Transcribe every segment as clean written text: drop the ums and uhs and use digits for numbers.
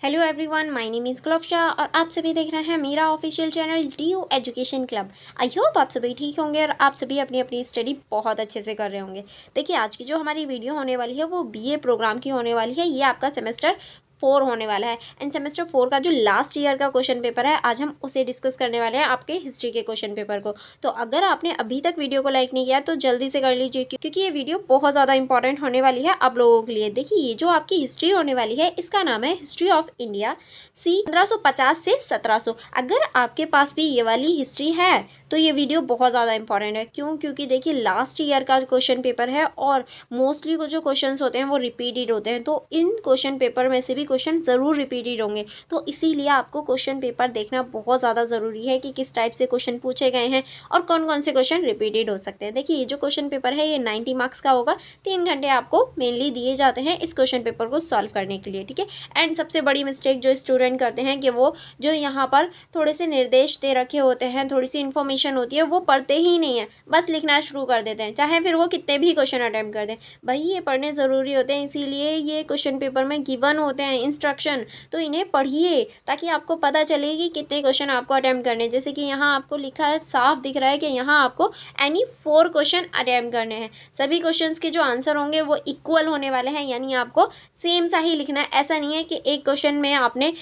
Hello everyone, my name is ग्लोफ्शा और आप सभी देख रहे हैं मेरा official channel DU Education Club. I hope आप सभी ठीक होंगे और आप सभी अपनी अपनी स्टडी बहुत अच्छे से कर रहे होंगे। देखिए, आज की जो हमारी वीडियो होने वाली है वो BA प्रोग्राम की होने वाली है। ये आपका सेमेस्टर 4 होने वाला है एंड सेमेस्टर 4 का जो लास्ट ईयर का क्वेश्चन पेपर है, आज हम उसे डिस्कस करने वाले हैं, आपके हिस्ट्री के क्वेश्चन पेपर को। तो अगर आपने अभी तक वीडियो को लाइक नहीं किया तो जल्दी से कर लीजिए, क्योंकि ये वीडियो बहुत ज़्यादा इंपॉर्टेंट होने वाली है आप लोगों के लिए। देखिए, ये जो आपकी हिस्ट्री होने वाली है इसका नाम है हिस्ट्री ऑफ इंडिया सी 1550 से 1700। अगर आपके पास भी ये वाली हिस्ट्री है तो ये वीडियो बहुत ज़्यादा इंपॉर्टेंट है। क्यों? क्योंकि देखिए, लास्ट ईयर का क्वेश्चन पेपर है और मोस्टली को जो क्वेश्चंस होते हैं वो रिपीटेड होते हैं, तो इन क्वेश्चन पेपर में से भी क्वेश्चन ज़रूर रिपीटेड होंगे। तो इसीलिए आपको क्वेश्चन पेपर देखना बहुत ज़्यादा ज़रूरी है कि किस टाइप से क्वेश्चन पूछे गए हैं और कौन कौन से क्वेश्चन रिपीटेड हो सकते हैं। देखिए, ये जो क्वेश्चन पेपर है ये 90 मार्क्स का होगा। 3 घंटे आपको मेनली दिए जाते हैं इस क्वेश्चन पेपर को सॉल्व करने के लिए, ठीक है। एंड सबसे बड़ी मिस्टेक जो स्टूडेंट करते हैं कि वो जो यहाँ पर थोड़े से निर्देश दे रखे होते हैं, थोड़ी सी इन्फॉर्मेशन होती है, वो पढ़ते ही नहीं है, बस लिखना शुरू कर देते हैं, चाहे फिर वो कितने भी क्वेश्चन अटेम्प्ट कर दें। भाई, ये पढ़ने ज़रूरी होते हैं, इसीलिए ये क्वेश्चन पेपर में गिवन होते हैं इंस्ट्रक्शन, तो इन्हें पढ़िए ताकि आपको पता चले कि कितने क्वेश्चन आपको अटेम्प्ट करने हैं। जैसे कि यहाँ आपको लिखा है, साफ दिख रहा है कि यहाँ आपको एनी 4 क्वेश्चन अटेम्प्ट करने हैं। सभी क्वेश्चंस के जो आंसर होंगे वो इक्वल होने वाले हैं, यानी आपको सेम सा ही लिखना है। ऐसा नहीं है कि एक क्वेश्चन में आपने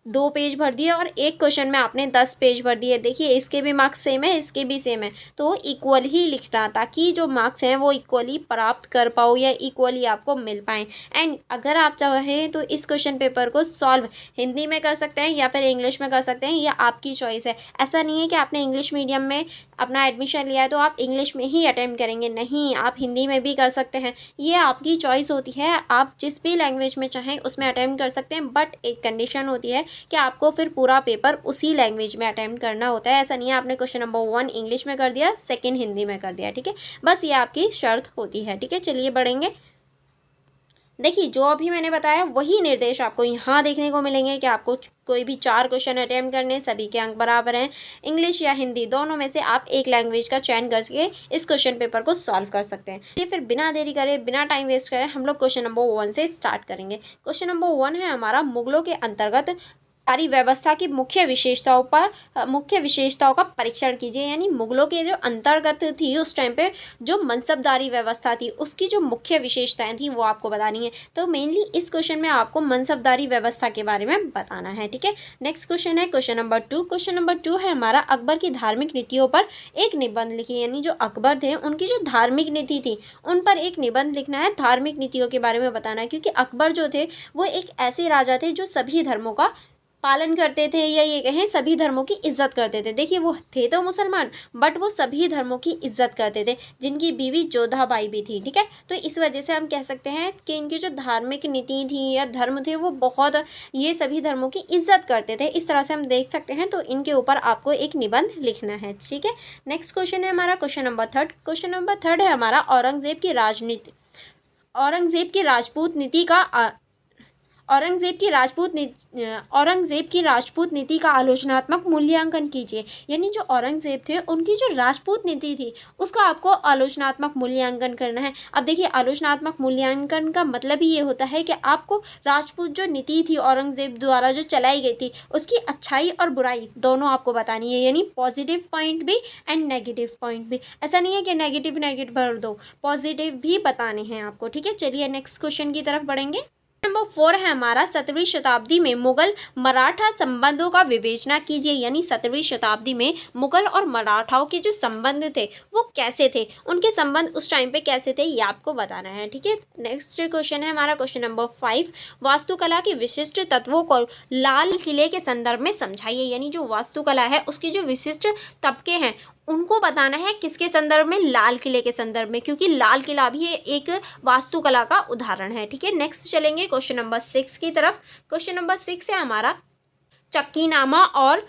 2 पेज भर दिए और एक क्वेश्चन में आपने 10 पेज भर दिए। देखिए, इसके भी मार्क्स सेम है, इसके भी सेम है, तो इक्वल ही लिखना ताकि जो मार्क्स हैं वो इक्वली प्राप्त कर पाओ या इक्वली आपको मिल पाएँ। एंड अगर आप चाहें तो इस क्वेश्चन पेपर को सॉल्व हिंदी में कर सकते हैं या फिर इंग्लिश में कर सकते हैं, या आपकी चॉइस है। ऐसा नहीं है कि आपने इंग्लिश मीडियम में अपना एडमिशन लिया है तो आप इंग्लिश में ही अटेम्प्ट करेंगे, नहीं, आप हिंदी में भी कर सकते हैं। ये आपकी चॉइस होती है, आप जिस भी लैंग्वेज में चाहें उसमें अटेम्प्ट कर सकते हैं, बट एक कंडीशन होती है कि आपको फिर पूरा पेपर उसी लैंग्वेज में अटेम्प्ट करना होता है। ऐसा नहीं है आपने क्वेश्चन नंबर 1 इंग्लिश में कर दिया, सेकंड हिंदी में कर दिया, ठीक है। बस ये आपकी शर्त होती है, ठीक है। चलिए बढ़ेंगे। देखिए, जो अभी मैंने बताया वही निर्देश आपको यहाँ देखने को मिलेंगे कि आपको कोई भी 4 क्वेश्चन अटेम्प्ट करने, सभी के अंक बराबर हैं। इंग्लिश या हिंदी दोनों में से आप एक लैंग्वेज का चयन करके इस क्वेश्चन पेपर को सॉल्व कर सकते हैं। ये फिर बिना देरी करे, बिना टाइम वेस्ट करे, हम लोग क्वेश्चन नंबर 1 से स्टार्ट करेंगे। क्वेश्चन नंबर 1 है हमारा, मुगलों के अंतर्गत सारी व्यवस्था की मुख्य विशेषताओं का परीक्षण कीजिए। यानी मुगलों के जो अंतर्गत थी उस टाइम पे जो मनसबदारी व्यवस्था थी उसकी जो मुख्य विशेषताएं थी वो आपको बतानी है। तो मेनली इस क्वेश्चन में आपको मनसबदारी व्यवस्था के बारे में बताना है, ठीक है। नेक्स्ट क्वेश्चन है क्वेश्चन नंबर 2। क्वेश्चन नंबर 2 है हमारा, अकबर की धार्मिक नीतियों पर एक निबंध लिखिए। यानी जो अकबर थे उनकी जो धार्मिक नीति थी उन पर एक निबंध लिखना है, धार्मिक नीतियों के बारे में बताना है। क्योंकि अकबर जो थे वो एक ऐसे राजा थे जो सभी धर्मों का पालन करते थे, या ये कहें सभी धर्मों की इज्जत करते थे। देखिए, वो थे तो मुसलमान, बट वो सभी धर्मों की इज्जत करते थे, जिनकी बीवी जोधाबाई भी थी, ठीक है। तो इस वजह से हम कह सकते हैं कि इनकी जो धार्मिक नीति थी या धर्म थे वो बहुत, ये सभी धर्मों की इज्जत करते थे। इस तरह से हम देख सकते हैं, तो इनके ऊपर आपको एक निबंध लिखना है, ठीक है। नेक्स्ट क्वेश्चन है हमारा क्वेश्चन नंबर 3। क्वेश्चन नंबर 3 है हमारा, औरंगजेब की राजपूत नीति का आलोचनात्मक मूल्यांकन कीजिए। यानी जो औरंगजेब थे उनकी जो राजपूत नीति थी उसका आपको आलोचनात्मक मूल्यांकन करना है। अब देखिए, आलोचनात्मक मूल्यांकन का मतलब ही ये होता है कि आपको राजपूत जो नीति थी औरंगजेब द्वारा जो चलाई गई थी उसकी अच्छाई और बुराई दोनों आपको बतानी है। यानी पॉजिटिव पॉइंट भी एंड नेगेटिव पॉइंट भी। ऐसा नहीं है कि नेगेटिव भर दो, पॉजिटिव भी बताने हैं आपको, ठीक है। चलिए नेक्स्ट क्वेश्चन की तरफ बढ़ेंगे। नंबर 4 है हमारा, 17वीं शताब्दी में मुगल मराठा संबंधों का विवेचना कीजिए। यानी 17वीं शताब्दी में मुगल और मराठाओं के जो संबंध थे वो कैसे थे, उनके संबंध उस टाइम पे कैसे थे, ये आपको बताना है, ठीक है। नेक्स्ट क्वेश्चन है हमारा क्वेश्चन नंबर 5। वास्तुकला के विशिष्ट तत्वों को लाल किले के संदर्भ में समझाइए। यानी जो वास्तुकला है उसकी जो विशिष्ट तबके हैं उनको बताना है, किसके संदर्भ में, लाल किले के संदर्भ में, क्योंकि लाल किला भी एक वास्तुकला का उदाहरण है, ठीक है। नेक्स्ट चलेंगे क्वेश्चन नंबर 6 की तरफ। क्वेश्चन नंबर 6 है हमारा, चक्कीनामा और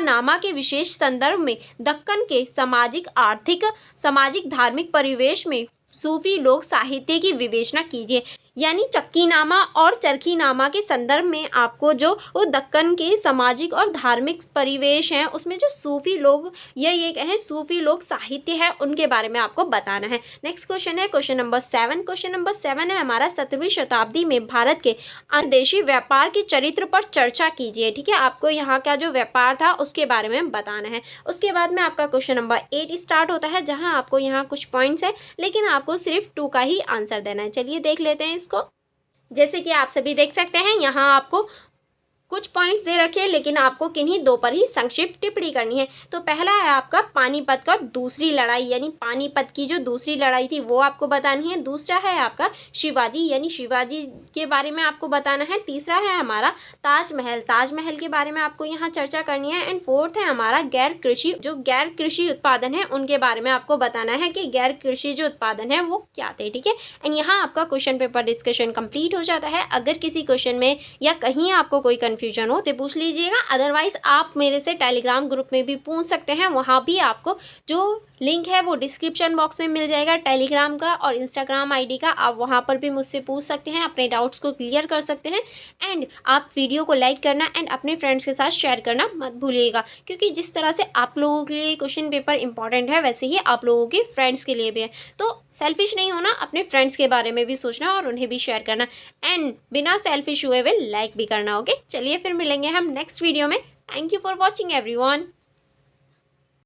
नामा के विशेष संदर्भ में दक्कन के सामाजिक धार्मिक परिवेश में सूफी लोक साहित्य की विवेचना कीजिए। यानी चक्कीनामा और चरखीनामा के संदर्भ में आपको जो वो दक्कन के सामाजिक और धार्मिक परिवेश हैं उसमें जो सूफी लोग या ये कहें सूफी लोग साहित्य है उनके बारे में आपको बताना है। नेक्स्ट क्वेश्चन है क्वेश्चन नंबर 7। क्वेश्चन नंबर 7 है हमारा 17वीं शताब्दी में भारत के अंतर्देशीय व्यापार के चरित्र पर चर्चा कीजिए। ठीक है, आपको यहाँ का जो व्यापार था उसके बारे में बताना है। उसके बाद में आपका क्वेश्चन नंबर 8 स्टार्ट होता है जहाँ आपको यहाँ कुछ पॉइंट्स है लेकिन आपको सिर्फ 2 का ही आंसर देना है। चलिए देख लेते हैं इसको। जैसे कि आप सभी देख सकते हैं यहाँ आपको कुछ पॉइंट्स दे रखे हैं लेकिन आपको किन्हीं 2 पर ही संक्षिप्त टिप्पणी करनी है। तो पहला है आपका पानीपत का दूसरी लड़ाई, यानी पानीपत की जो दूसरी लड़ाई थी वो आपको बतानी है। दूसरा है आपका शिवाजी, यानी शिवाजी के बारे में आपको बताना है। तीसरा है हमारा ताजमहल, ताजमहल के बारे में आपको यहाँ चर्चा करनी है। एंड फोर्थ है हमारा गैर कृषि उत्पादन है उनके बारे में आपको बताना है कि गैर कृषि जो उत्पादन है वो क्या थे। ठीक है, एंड यहाँ आपका क्वेश्चन पेपर डिस्कशन कंप्लीट हो जाता है। अगर किसी क्वेश्चन में या कहीं आपको कोई कंफ्यूजन हो तो पूछ लीजिएगा, अदरवाइज आप मेरे से टेलीग्राम ग्रुप में भी पूछ सकते हैं। वहाँ भी आपको जो लिंक है वो डिस्क्रिप्शन बॉक्स में मिल जाएगा टेलीग्राम का और इंस्टाग्राम आईडी का। आप वहाँ पर भी मुझसे पूछ सकते हैं, अपने डाउट्स को क्लियर कर सकते हैं। एंड आप वीडियो को लाइक करना एंड अपने फ्रेंड्स के साथ शेयर करना मत भूलिएगा, क्योंकि जिस तरह से आप लोगों के लिए क्वेश्चन पेपर इंपॉर्टेंट है वैसे ही आप लोगों के फ्रेंड्स के लिए भी है। तो सेल्फिश नहीं होना, अपने फ्रेंड्स के बारे में भी सोचना और उन्हें भी शेयर करना एंड बिना सेल्फिश हुए लाइक भी करना। ओके, चलिए फिर मिलेंगे हम नेक्स्ट वीडियो में। Thank you for watching everyone.